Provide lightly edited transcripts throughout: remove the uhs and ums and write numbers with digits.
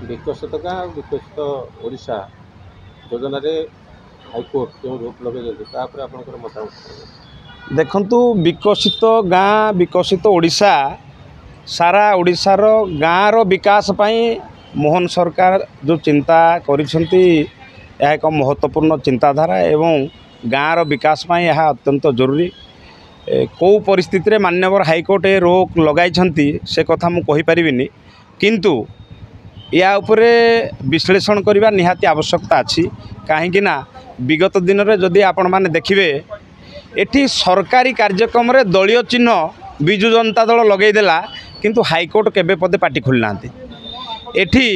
विकसित गाँ विकसित ओडिशा योजन हाइकोर्ट क्यों रोक लगे आपंकर मतामत देखंतु विकसित गाँ विकसित ओडिशा सारा ओडिशार गाँर विकास पई मोहन सरकार जो चिंता करिसेंती यह एक महत्वपूर्ण चिंताधारा एवं गाँर विकास पई यह अत्यंत जरूरी। कौ परिस्थिति रे माननीय हाइकोर्ट ए रोक लगाई से कथा मु कहि परिबिनी, किंतु या उपरे विश्लेषण करने निहाती आवश्यकता अच्छी कहीं विगत दिन में जदि आपण मैंने देखिए एटी सरकारी कार्यक्रम रे दलीय चिन्ह विजु जनता दल लगेदेला किंतु हाइकोर्ट केबे पदे पार्टी खोली ना एटी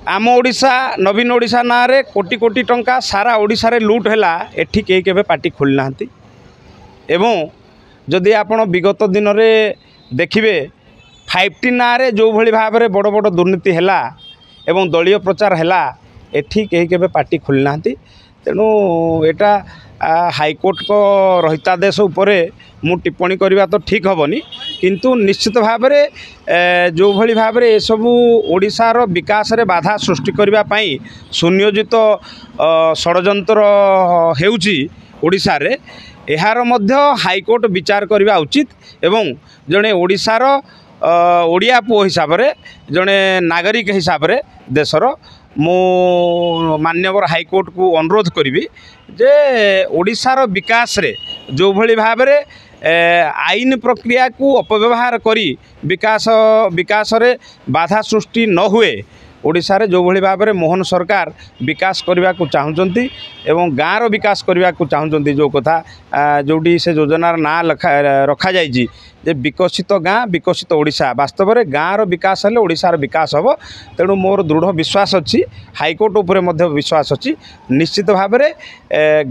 आम ओडिशा नवीन ओडिशा ना रे कोटी कोटी टंका सारा ओडिशा रे लूट हैला एटी के केबे पार्टी खोली ना एवं जदि आपण विगत दिन में देखिए 5T ना रे जो भली भाव में बड़ बड़ दुर्नीति है एवं दलीय प्रचार है एठी कहीं के पार्टी खोली ना तेणु यहाँ हाइकोर्ट को रहितादेश उपरे मु टिप्पणी करवा तो ठीक हेनी, किंतु निश्चित भाव में जो भली भाव में सबू ओडिशार विकास रे बाधा सृष्टि करने पाई सुनियोजित षड्यंत्र हेउची ओडिशा रे एहार मध्य हाइकोर्ट विचार करने उचित एवं जड़े ओडिशार ओडिया पुओ हिसाब रे जड़े नागरिक हिसाब रे देशर मो माननीय हाइकोर्ट को अनुरोध करी जे ओडिशार विकास रे जो भली भाव रे आईन प्रक्रिया को अपव्यवहार करी विकास रे बाधा सृष्टि न हुए ओडिशा रे जो भली भाव में मोहन सरकार विकास करने को चाहते एवं गाँव विकास करने को चाहते जो कथा जोटी से योजनार ना रखा जाइए जे विकसित गाँ विकसित ओडिशा वास्तव में गाँव विकास हेले ओडिशार विकास हम। तेणु मोर दृढ़ विश्वास अच्छी हाइकोर्ट उपरे मध्य विश्वास अच्छी निश्चित भाव में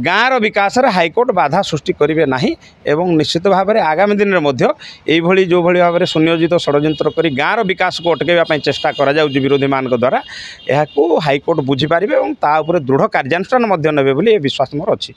गाँव विकास रे हाइकोर्ट बाधा सृष्टि करेंगे ना एवं निश्चित भाव में आगामी दिन में मध्य यही जो भली भाव में सुनियोजित षड्यंत्र कर गाँव विकास को अटकाइवाई चेष्टा करा विरोधी मान द्वारा यह हाइकोर्ट बुझीपारे और ता दृढ़ कार्यानुष्ठान नेबे बोली विश्वास मोर अच्छी।